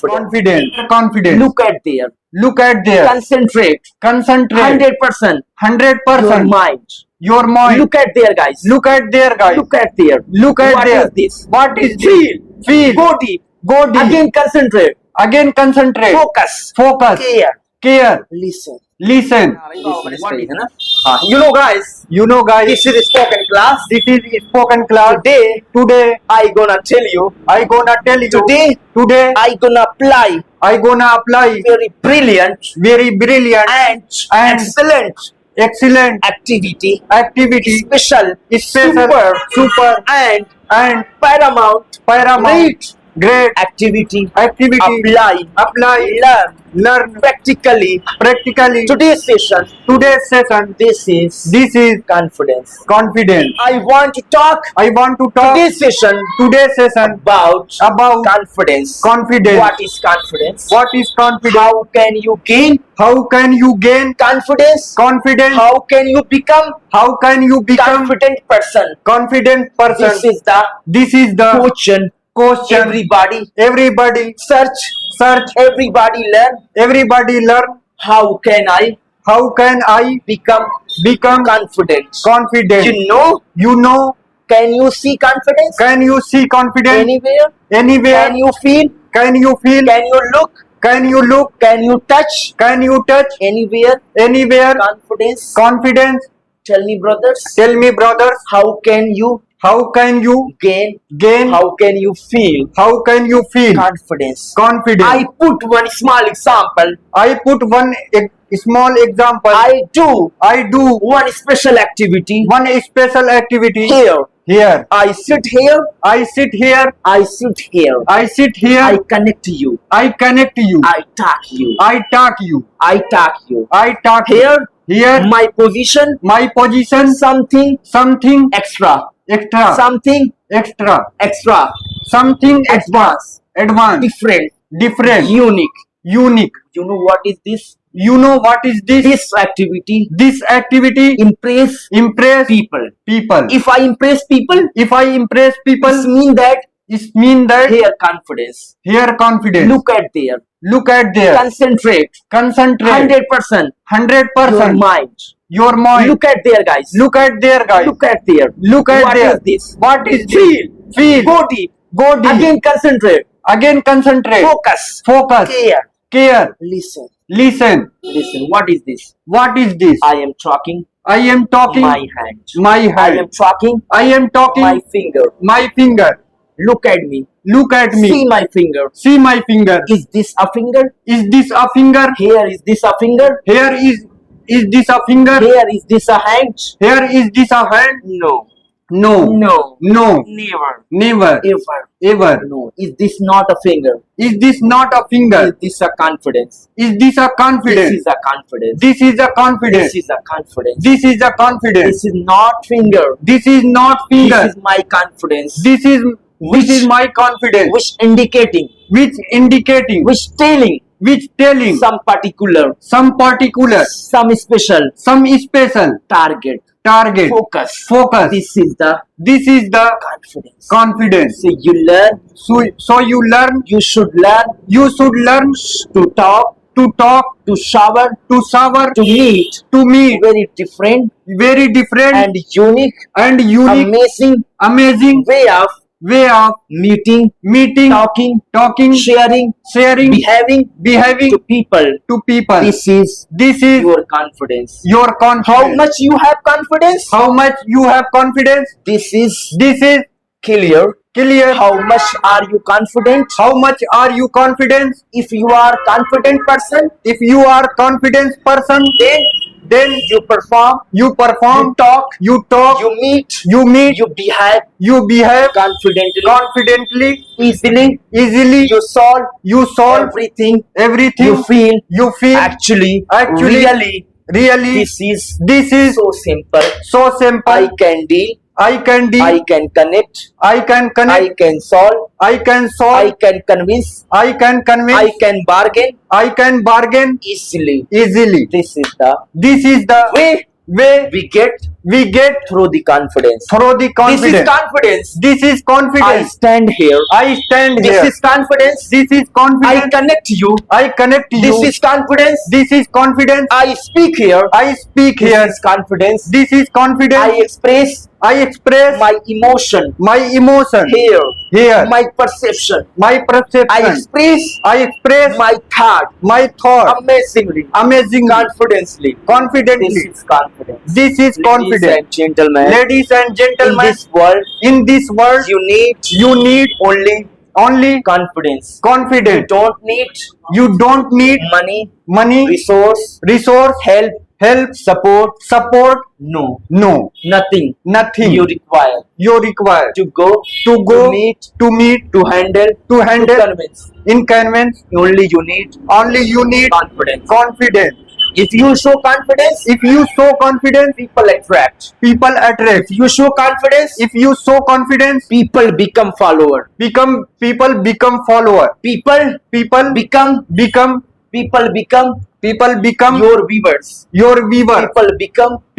confidence. Look at there. Look at there. Concentrate. 100%. 100%. Your mind. Your mind. Look at there, guys. Look at there, guys. Look at there. Look at What there. is this? What is Feel. this? Feel. Go deep. Go deep. Again, concentrate. Again concentrate. Focus. Focus. Care. Care. Listen. Listen. You know, guys. You know, guys. This is spoken class. This is spoken class. Today, I gonna tell you. I gonna tell you. Today, I gonna apply gonna apply very brilliant very brilliant and excellent activity, special, super and paramount, great activity, apply, learn practically. Today's session, This is confidence. confidence. I want to talk Today's session about confidence. confidence. What is confidence? What is confidence? How can you gain How can you gain confidence? confidence? How can you become How can you become confident person? confident person? This is the question. Everybody search. Everybody learn. How can I become confident? You know? Can you see confidence? Can you see confidence Anywhere? anywhere? Can you feel? Can you feel? Can you look? Can you look? Can you touch? Can you touch Anywhere? anywhere? Confidence. Confidence. Tell me, brothers. Tell me, brothers, How can you gain? How can you feel How can you feel confidence? confidence? I put one small example. I put one small example. I do one special activity. special activity Here, I sit here. I sit here. I sit here. I connect to you. I connect you. I talk you. I talk you. I talk you. I talk Here, my position, position. something Something extra, extra. something Extra. extra, Something advanced, advanced. Different. unique. Unique. You know what is this? You know what is this? This activity This activity impress people. If I impress people, If I impress people, it mean that here confidence. confidence. Look at there. Look at there. Concentrate. Concentrate. 100%. 100%. Your mind. Look at there, guys. Look at there. Look at there. What is this? What is this? Feel. Go deep. Go deep. Again concentrate. Focus. Care. Care. Listen. Listen. What is this? What is this? I am talking. I am talking. My hand. My I hand. am talking. I am talking. My finger. My finger. Look at me. Look at me. See my finger. See my finger. Is this a finger? Is this a finger? Here is this a finger? Here is this a finger? Here is this a hand? Here is this a hand? No. No. Never. Never. Ever. No. Is this not a finger? Is this not a Is finger? this a confidence? Is this a confidence? This is a confidence. This is a confidence. This is a confidence. This is a confidence. This is not finger. This is not finger. This is my confidence. This is my confidence. Which indicating. Which indicating. Which telling. Which telling. Some particular. Some particular. Some special. Some special. Target. Focus. This is the confidence. Confidence. So you learn. So you learn. You should learn You should learn to talk, to shower, to meet. meet Very different and unique, amazing way of meeting, talking, sharing, behaving to people. This is Your confidence. your confidence. How much you have confidence? How much you have confidence? This is This is clear. How much are you confident? How much are you confident? If you are confident person, If you are confident person, then you perform, you perform, you talk, you meet, you you behave confidently, easily, you solve everything, everything, you feel actually, really. really, This is so simple. I can deal, I can deal, I can connect, I can connect, I can solve, I can I solve, can convince, I can convince, I can bargain I can bargain easily. easily. This is the This is the way way we get we get through the confidence. through the This is confidence. confidence. This is I confidence. stand here. I stand This here. is confidence. This is I confidence. connect you. I connect you. This is confidence. This is confidence. I speak here. I speak This here. is confidence. This is I confidence. express I express my emotion my emotion here. here. My perception. My I perception. express I express my thought my thought amazingly, amazingly, confidently. confidently. This is confidence. This is Ladies confidence. and gentlemen, Ladies and in gentlemen, this world, in this world, you need you need only confidence. You confidence. don't need You don't need money, money, resource, help, help, support. no, No, nothing. nothing. You require You require to go, to go, to meet, to handle, to handle, convince. inconvenience. Only you need Only you need confidence. confidence. If you show confidence, If you show confidence, people attract. people attract. If you show confidence, If you show confidence, people become follower. people become follower. People People become people become your viewers. your viewer.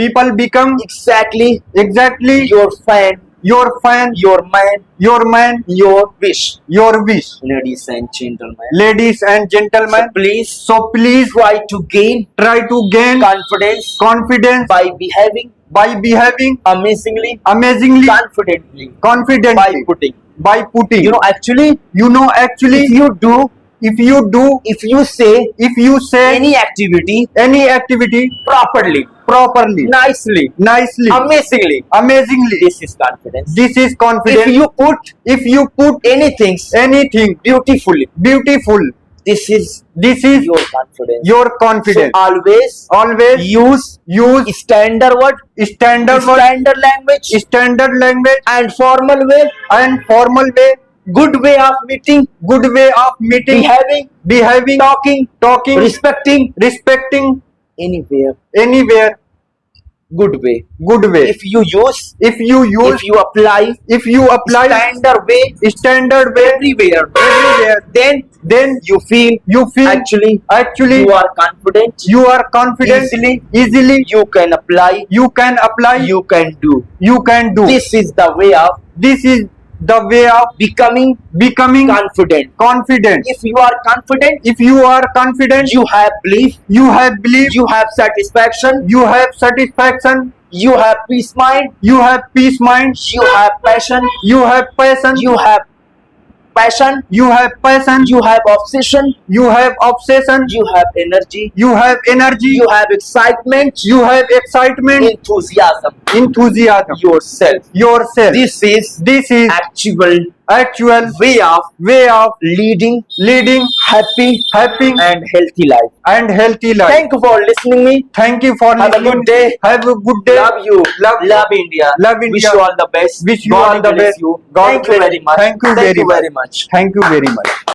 People become exactly exactly your fan, your fan, your man, your wish. your wish. Ladies and gentlemen, Ladies and so gentlemen, please so please try to gain try to gain confidence confidence by behaving by behaving amazingly, amazingly, confidently, confidently, by putting. actually, Actually, if you do, if you say any activity any activity properly, properly, nicely, nicely, amazingly, this is confidence. this is confidence. If you put anything anything beautifully, beautiful, this is your confidence. your So confidence. always Use standard word, standard word, standard language, and formal way, good way of meeting, behaving, talking, respecting, anywhere, good way. good way. If you use, If you apply standard way everywhere, then you feel actually you are confident, easily you can apply, you can do. This is the way of becoming confident. If you are confident, you have belief, you have satisfaction, you have peace mind, you have passion, you have obsession, you have energy, you have excitement, enthusiasm yourself. This is actual way of leading happy and healthy life. Thank you for listening me. Thank you for Have a listening. good day. Have a good day. Love you. Love India. Love India. Wish you all the best. Wish you God all the bless best. you. God Thank you bless. very much. Thank you very very much. Thank you very much.